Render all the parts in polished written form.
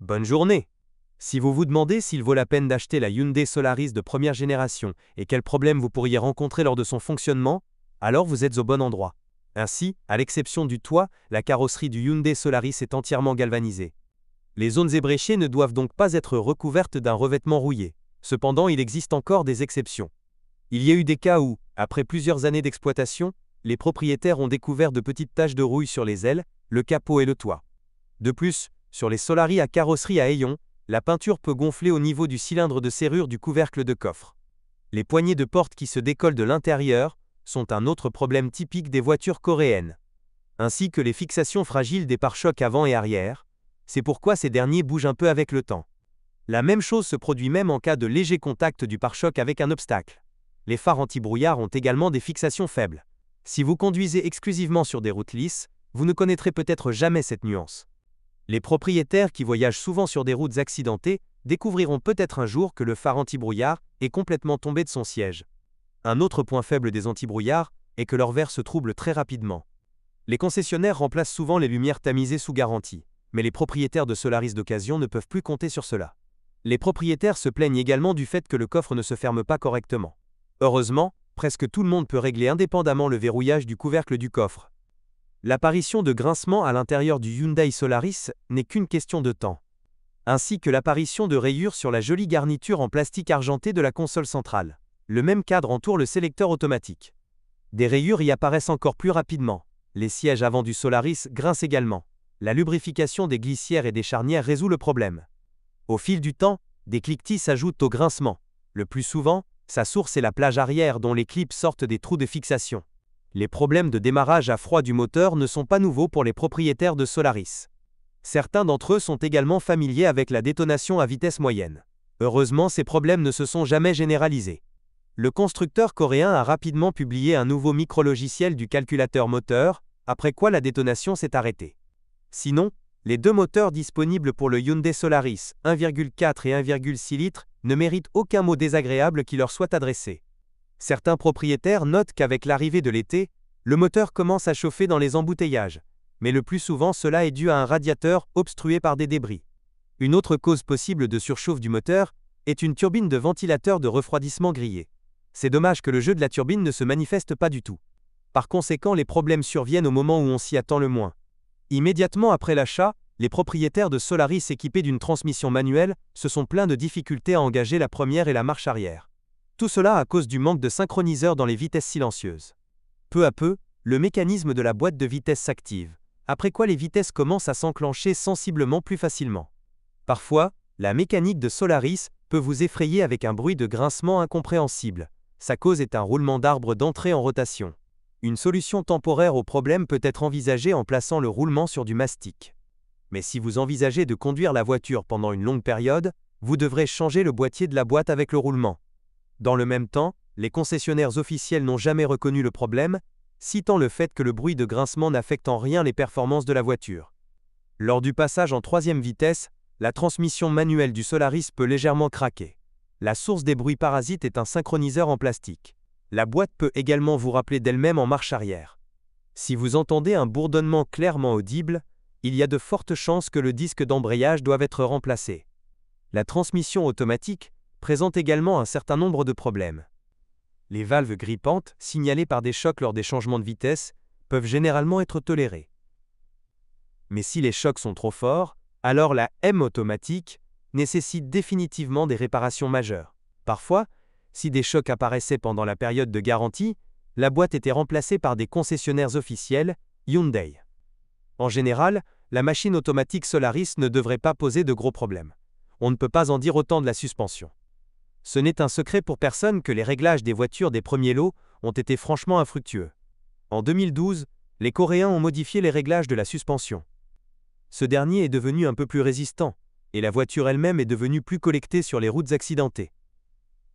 Bonne journée! Si vous vous demandez s'il vaut la peine d'acheter la Hyundai Solaris de première génération et quels problèmes vous pourriez rencontrer lors de son fonctionnement, alors vous êtes au bon endroit. Ainsi, à l'exception du toit, la carrosserie du Hyundai Solaris est entièrement galvanisée. Les zones ébréchées ne doivent donc pas être recouvertes d'un revêtement rouillé. Cependant, il existe encore des exceptions. Il y a eu des cas où, après plusieurs années d'exploitation, les propriétaires ont découvert de petites taches de rouille sur les ailes, le capot et le toit. De plus, sur les Solaris à carrosserie à ayons, la peinture peut gonfler au niveau du cylindre de serrure du couvercle de coffre. Les poignées de porte qui se décollent de l'intérieur sont un autre problème typique des voitures coréennes. Ainsi que les fixations fragiles des pare-chocs avant et arrière. C'est pourquoi ces derniers bougent un peu avec le temps. La même chose se produit même en cas de léger contact du pare-choc avec un obstacle. Les phares anti-brouillard ont également des fixations faibles. Si vous conduisez exclusivement sur des routes lisses, vous ne connaîtrez peut-être jamais cette nuance. Les propriétaires qui voyagent souvent sur des routes accidentées découvriront peut-être un jour que le phare anti-brouillard est complètement tombé de son siège. Un autre point faible des anti-brouillards est que leur verre se trouble très rapidement. Les concessionnaires remplacent souvent les lumières tamisées sous garantie, mais les propriétaires de Solaris d'occasion ne peuvent plus compter sur cela. Les propriétaires se plaignent également du fait que le coffre ne se ferme pas correctement. Heureusement, presque tout le monde peut régler indépendamment le verrouillage du couvercle du coffre. L'apparition de grincements à l'intérieur du Hyundai Solaris n'est qu'une question de temps, ainsi que l'apparition de rayures sur la jolie garniture en plastique argenté de la console centrale. Le même cadre entoure le sélecteur automatique. Des rayures y apparaissent encore plus rapidement. Les sièges avant du Solaris grincent également. La lubrification des glissières et des charnières résout le problème. Au fil du temps, des cliquetis s'ajoutent au grincement. Le plus souvent, sa source est la plage arrière dont les clips sortent des trous de fixation. Les problèmes de démarrage à froid du moteur ne sont pas nouveaux pour les propriétaires de Solaris. Certains d'entre eux sont également familiers avec la détonation à vitesse moyenne. Heureusement, ces problèmes ne se sont jamais généralisés. Le constructeur coréen a rapidement publié un nouveau micrologiciel du calculateur moteur, après quoi la détonation s'est arrêtée. Sinon, les deux moteurs disponibles pour le Hyundai Solaris, 1,4 et 1,6 litres, ne méritent aucun mot désagréable qui leur soit adressé. Certains propriétaires notent qu'avec l'arrivée de l'été, le moteur commence à chauffer dans les embouteillages, mais le plus souvent cela est dû à un radiateur obstrué par des débris. Une autre cause possible de surchauffe du moteur est une turbine de ventilateur de refroidissement grillée. C'est dommage que le jeu de la turbine ne se manifeste pas du tout. Par conséquent, les problèmes surviennent au moment où on s'y attend le moins. Immédiatement après l'achat, les propriétaires de Solaris équipés d'une transmission manuelle se sont plaints de difficultés à engager la première et la marche arrière. Tout cela à cause du manque de synchroniseur dans les vitesses silencieuses. Peu à peu, le mécanisme de la boîte de vitesse s'active, après quoi les vitesses commencent à s'enclencher sensiblement plus facilement. Parfois, la mécanique de Solaris peut vous effrayer avec un bruit de grincement incompréhensible. Sa cause est un roulement d'arbre d'entrée en rotation. Une solution temporaire au problème peut être envisagée en plaçant le roulement sur du mastic. Mais si vous envisagez de conduire la voiture pendant une longue période, vous devrez changer le boîtier de la boîte avec le roulement. Dans le même temps, les concessionnaires officiels n'ont jamais reconnu le problème, citant le fait que le bruit de grincement n'affecte en rien les performances de la voiture. Lors du passage en troisième vitesse, la transmission manuelle du Solaris peut légèrement craquer. La source des bruits parasites est un synchroniseur en plastique. La boîte peut également vous rappeler d'elle-même en marche arrière. Si vous entendez un bourdonnement clairement audible, il y a de fortes chances que le disque d'embrayage doive être remplacé. La transmission automatique présente également un certain nombre de problèmes. Les valves grippantes, signalées par des chocs lors des changements de vitesse, peuvent généralement être tolérées. Mais si les chocs sont trop forts, alors la M automatique nécessite définitivement des réparations majeures. Parfois, si des chocs apparaissaient pendant la période de garantie, la boîte était remplacée par des concessionnaires officiels, Hyundai. En général, la machine automatique Solaris ne devrait pas poser de gros problèmes. On ne peut pas en dire autant de la suspension. Ce n'est un secret pour personne que les réglages des voitures des premiers lots ont été franchement infructueux. En 2012, les Coréens ont modifié les réglages de la suspension. Ce dernier est devenu un peu plus résistant, et la voiture elle-même est devenue plus collectée sur les routes accidentées.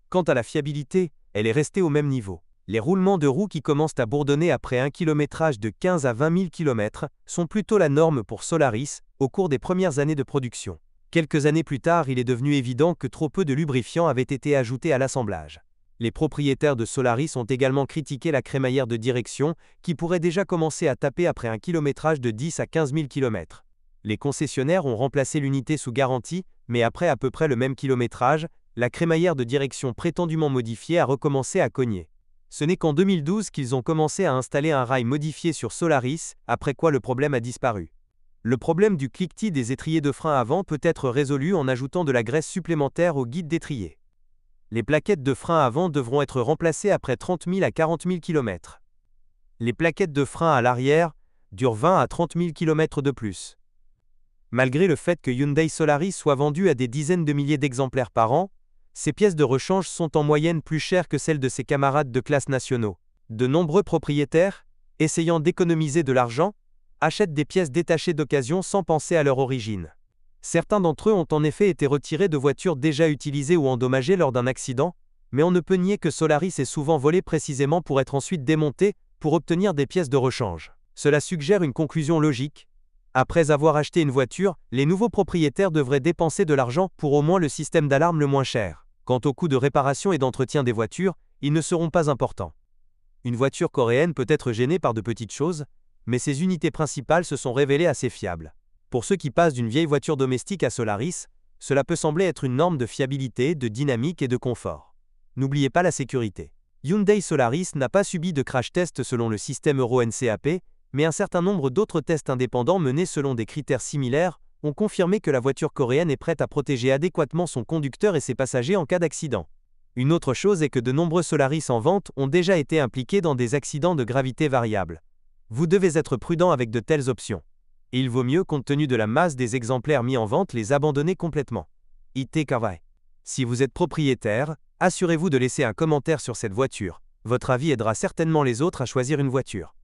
Quant à la fiabilité, elle est restée au même niveau. Les roulements de roues qui commencent à bourdonner après un kilométrage de 15 à 20 000 km sont plutôt la norme pour Solaris au cours des premières années de production. Quelques années plus tard, il est devenu évident que trop peu de lubrifiant avait été ajouté à l'assemblage. Les propriétaires de Solaris ont également critiqué la crémaillère de direction qui pourrait déjà commencer à taper après un kilométrage de 10 à 15 000 km. Les concessionnaires ont remplacé l'unité sous garantie, mais après à peu près le même kilométrage, la crémaillère de direction prétendument modifiée a recommencé à cogner. Ce n'est qu'en 2012 qu'ils ont commencé à installer un rail modifié sur Solaris, après quoi le problème a disparu. Le problème du cliquetis des étriers de frein avant peut être résolu en ajoutant de la graisse supplémentaire au guide d'étrier. Les plaquettes de frein avant devront être remplacées après 30 000 à 40 000 km. Les plaquettes de frein à l'arrière durent 20 à 30 000 km de plus. Malgré le fait que Hyundai Solaris soit vendu à des dizaines de milliers d'exemplaires par an, ces pièces de rechange sont en moyenne plus chères que celles de ses camarades de classe nationaux. De nombreux propriétaires, essayant d'économiser de l'argent, achètent des pièces détachées d'occasion sans penser à leur origine. Certains d'entre eux ont en effet été retirés de voitures déjà utilisées ou endommagées lors d'un accident, mais on ne peut nier que Solaris est souvent volé précisément pour être ensuite démonté, pour obtenir des pièces de rechange. Cela suggère une conclusion logique. Après avoir acheté une voiture, les nouveaux propriétaires devraient dépenser de l'argent pour au moins le système d'alarme le moins cher. Quant aux coûts de réparation et d'entretien des voitures, ils ne seront pas importants. Une voiture coréenne peut être gênée par de petites choses, mais ses unités principales se sont révélées assez fiables. Pour ceux qui passent d'une vieille voiture domestique à Solaris, cela peut sembler être une norme de fiabilité, de dynamique et de confort. N'oubliez pas la sécurité. Hyundai Solaris n'a pas subi de crash test selon le système Euro NCAP, mais un certain nombre d'autres tests indépendants menés selon des critères similaires ont confirmé que la voiture coréenne est prête à protéger adéquatement son conducteur et ses passagers en cas d'accident. Une autre chose est que de nombreux Solaris en vente ont déjà été impliqués dans des accidents de gravité variable. Vous devez être prudent avec de telles options. Et il vaut mieux, compte tenu de la masse des exemplaires mis en vente, les abandonner complètement. IT Carvai. Si vous êtes propriétaire, assurez-vous de laisser un commentaire sur cette voiture. Votre avis aidera certainement les autres à choisir une voiture.